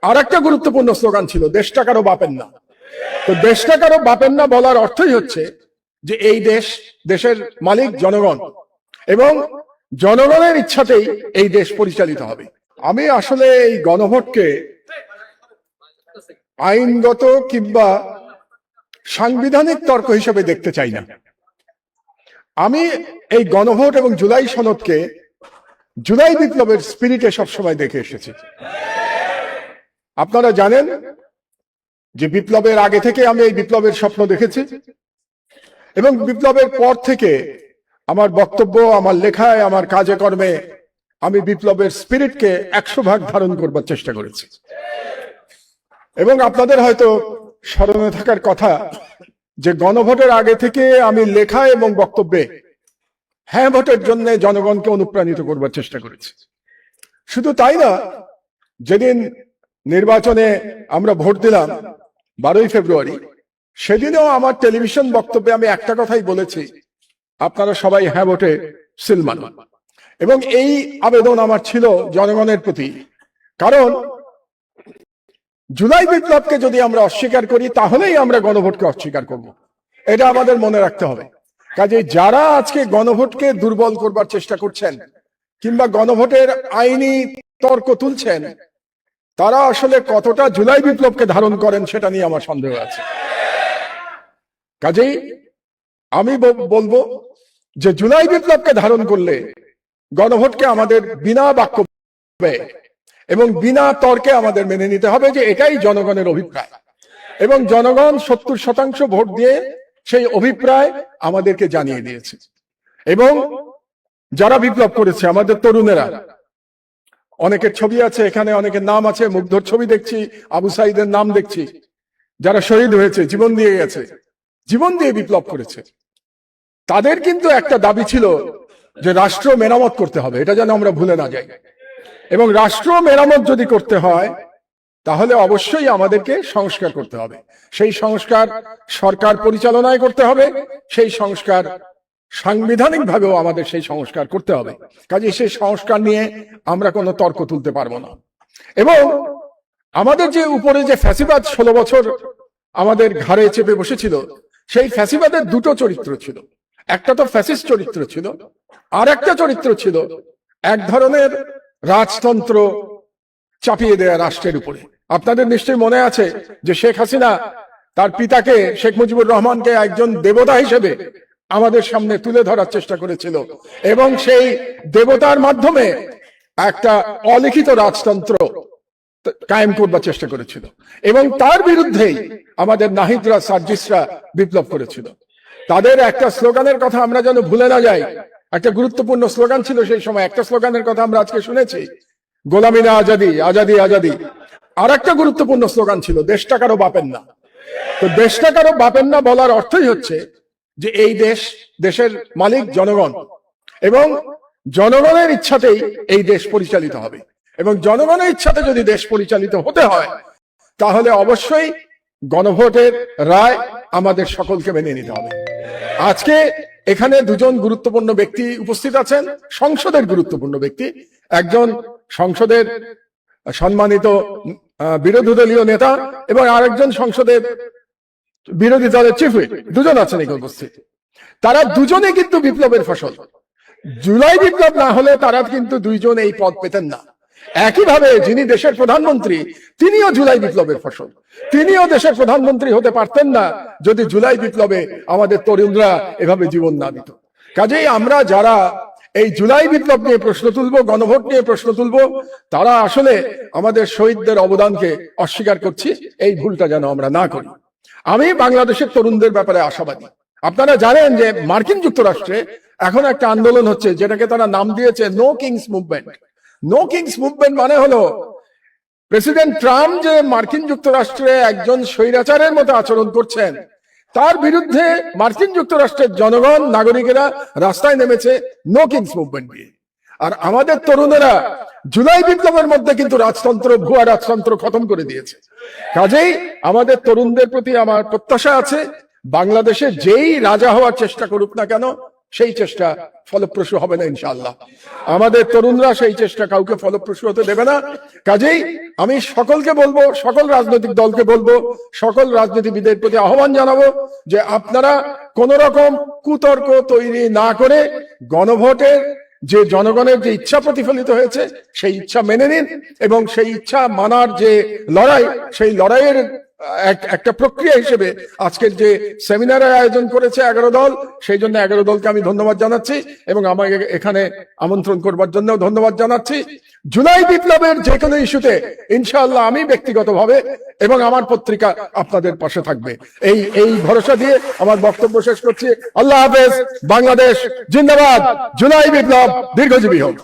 আর একটা গুরুত্বপূর্ণ স্লোগান ছিল, দেশটা কারো বাপের না। তো দেশটা কারো বাপের না বলার অর্থই হচ্ছে যে এই দেশের মালিক জনগণ, এবং জনগণের ইচ্ছাতেই এই দেশ পরিচালিত হবে। আমি আসলে এই গণভোটকে আইনগত কিংবা সাংবিধানিক তর্ক হিসেবে দেখতে চাই না। আমি এই গণভোট এবং জুলাই সনদকে জুলাই বিপ্লবের স্পিরিটে সবসময় দেখে এসেছি। আপনারা জানেন যে বিপ্লবের আগে থেকে আমি এই বিপ্লবের স্বপ্ন দেখেছি, এবং বিপ্লবের পর থেকে আমার বক্তব্য, আমার লেখায়, আমার কাজে কর্মে আমি বিপ্লবের স্পিরিটকে 100% ধারণ করবার চেষ্টা করেছি। এবং আপনাদের হয়তো স্মরণে থাকার কথা যে গণভোটের আগে থেকে আমি লেখা এবং বক্তব্যে হ্যাঁ ভোটের জন্য জনগণকে অনুপ্রাণিত করবার চেষ্টা করেছি। শুধু তাই না, যেদিন নির্বাচনে আমরা ভোট দিলাম 12ই ফেব্রুয়ারি, সেদিনও আমার টেলিভিশন বক্তব্যে আমি একটা কথাই বলেছি, আপনারা সবাই হ্যাঁ ভোটে সিল মানুন। এবং এই আবেদন আমার ছিল জনগণের প্রতি, কারণ জুলাই বিপ্লবকে যদি আমরা অস্বীকার করি তাহলেই আমরা গণভোটকে অস্বীকার করব, এটা আমাদের মনে রাখতে হবে। কাজে যারা আজকে গণভোটকে দুর্বল করবার চেষ্টা করছেন কিংবা গণভোটের আইনি তর্ক তুলছেন, তারা আসলে কতটা জুলাই বিপ্লবকে ধারণ করেন সেটা নিয়ে আমার সন্দেহ আছে। কাজেই আমি বলবো যে জুলাই বিপ্লবকে ধারণ করলে গণভোটকে আমাদের বিনা বাক্য এবং বিনা তর্কে আমাদের মেনে নিতে হবে যে এটাই জনগণের অভিপ্রায়, এবং জনগণ 70% ভোট দিয়ে সেই অভিপ্রায় আমাদেরকে জানিয়ে দিয়েছে। এবং যারা বিপ্লব করেছে, আমাদের তরুণেরা, অনেকের ছবি আছে এখানে, অনেকের নাম আছে, মুগ্ধর ছবি দেখছি, আবু সাইদের নাম দেখছি, যারা শহীদ হয়েছে, জীবন দিয়ে গেছে, জীবন দিয়ে বিপ্লব করেছে, তাদের কিন্তু একটা দাবি ছিল যে রাষ্ট্র মেরামত করতে হবে, এটা যেন আমরা ভুলে না যাই। এবং রাষ্ট্র মেরামত যদি করতে হয় তাহলে অবশ্যই আমাদেরকে সংস্কার করতে হবে। সেই সংস্কার সরকার পরিচালনায় করতে হবে, সেই সংস্কার সাংবিধানিক ভাবেও আমাদের সেই সংস্কার করতে হবে। কাজে সেই সংস্কার নিয়ে আমরা কোনো তর্ক তুলতে পারবো না। এবং আমাদের যে উপরে যে ফ্যাসিবাদ 16 বছর আমাদের ঘাড়ে চেপে বসেছিল, সেই ফ্যাসিবাদের দুটো চরিত্র ছিল। একটা তো ফ্যাসিস্ট চরিত্র ছিল, আর একটা চরিত্র ছিল এক ধরনের রাজতন্ত্র চাপিয়ে দেয়া রাষ্ট্রের উপরে। আপনাদের নিশ্চয়ই মনে আছে যে শেখ হাসিনা তার পিতাকে, শেখ মুজিবুর রহমানকে একজন দেবতা হিসেবে আমাদের সামনে তুলে ধরার চেষ্টা করেছিল, এবং সেই দেবতার মাধ্যমে একটা অলিখিত রাজতন্ত্র কায়েম করবার চেষ্টা করেছিল। এবং তার বিরুদ্ধেই আমাদের নাহিদরা, সার্জিসরা বিপ্লব করেছিল। তাদের একটা স্লোগানের কথা আমরা যেন ভুলে না যাই। একটা গুরুত্বপূর্ণ স্লোগান ছিল সেই সময়, একটা স্লোগানের কথা আমরা আজকে শুনেছি, গোলামি না আজাদি, আজাদি আজাদি। আর একটা গুরুত্বপূর্ণ স্লোগান ছিল, দেশটা কারো বাপের না। তো দেশটা কারো বাপের না বলার অর্থই হচ্ছে যে এই দেশের মালিক জনগণ, এবং জনগণের ইচ্ছাতেই এই দেশ পরিচালিত হবে। এবং জনগণের ইচ্ছাতে যদি দেশ পরিচালিত হতে হয় তাহলে অবশ্যই গণভোটের রায় আমাদের সকলকে মেনে নিতে হবে। আজকে এখানে দুজন গুরুত্বপূর্ণ ব্যক্তি উপস্থিত আছেন, সংসদের গুরুত্বপূর্ণ ব্যক্তি, একজন সংসদের সম্মানিত বিরোধী দলীয় নেতা এবং আরেকজন সংসদের বিরোধী দলের চিফ হুইপ, দুজন আছেন এখানে উপস্থিত। তারা দুজনে কিন্তু বিপ্লবের ফসল। জুলাই বিপ্লব না হলে তারা কিন্তু দুইজন এই পদ পেতেন না। একইভাবে যিনি দেশের প্রধানমন্ত্রী, তিনিও জুলাই বিপ্লবের ফসল। তিনিও দেশের প্রধানমন্ত্রী হতে পারতেন না যদি জুলাই বিপ্লবে আমাদের তরুণরা এভাবে জীবন না দিত। কাজেই আমরা যারা এই জুলাই বিপ্লব নিয়ে প্রশ্ন তুলবো, গণভোট নিয়ে প্রশ্ন তুলবো, তারা আসলে আমাদের শহীদদের অবদানকে অস্বীকার করছি, এই ভুলটা যেন আমরা না করি। আমি বাংলাদেশের তরুণদের ব্যাপারে আশাবাদী। আপনারা জানেন যে মার্কিন যুক্তরাষ্ট্রে এখন একটা আন্দোলন হচ্ছে, যেটাকে তারা নাম দিয়েছে no kings movement. No kings movement মানে হলো প্রেসিডেন্ট ট্রাম্প যে মার্কিন যুক্তরাষ্ট্রে একজন স্বৈরাচারের মতো আচরণ করছেন, তার বিরুদ্ধে মার্কিন যুক্তরাষ্ট্রের জনগণ, নাগরিকেরা রাস্তায় নেমেছে নো কিংস মুভমেন্ট দিয়ে। আর আমাদের তরুণেরা জুলাই বিপ্লবের মধ্যে কিন্তু রাজতন্ত্র, ভুয়া রাজতন্ত্র খতম করে দিয়েছে। কাজেই আমাদের তরুণদের প্রতি আমার প্রত্যাশা আছে, বাংলাদেশে যেই রাজা হওয়ার চেষ্টা করুক না কেন, সেই চেষ্টা ফলপ্রসূ হবে না ইনশাআল্লাহ। আমাদের তরুণরা সেই চেষ্টা কাউকে ফলপ্রসূ হতে দেবে না। কাজেই আমি সকলকে বলবো, সকল রাজনৈতিক দলকে বলবো, সকল রাজনীতিবিদের প্রতি আহ্বান জানাবো যে আপনারা কোন রকম কুতর্ক তৈরি না করে গণভোটের যে জনগণের যে ইচ্ছা প্রতিফলিত হয়েছে সেই ইচ্ছা মেনে নিন, এবং সেই ইচ্ছা মানার যে লড়াই, সেই লড়াইয়ের একটা প্রক্রিয়া হিসেবে আজকের যে সেমিনারের আয়োজন করেছে 11 দল, সেই জন্য 11 দলকে আমি ধন্যবাদ জানাচ্ছি এবং আমাকে এখানে আমন্ত্রণ করবার জন্য ধন্যবাদ জানাচ্ছি। জুলাই বিপ্লবের যে কোনো ইস্যুতে ইনশাআল্লাহ আমি ব্যক্তিগতভাবে এবং আমার পত্রিকা আপনাদের পাশে থাকবে, এই ভরসা দিয়ে আমার বক্তব্য শেষ করছি। আল্লাহ হাফেজ। বাংলাদেশ জিন্দাবাদ। জুলাই বিপ্লব দীর্ঘজীবী হোক।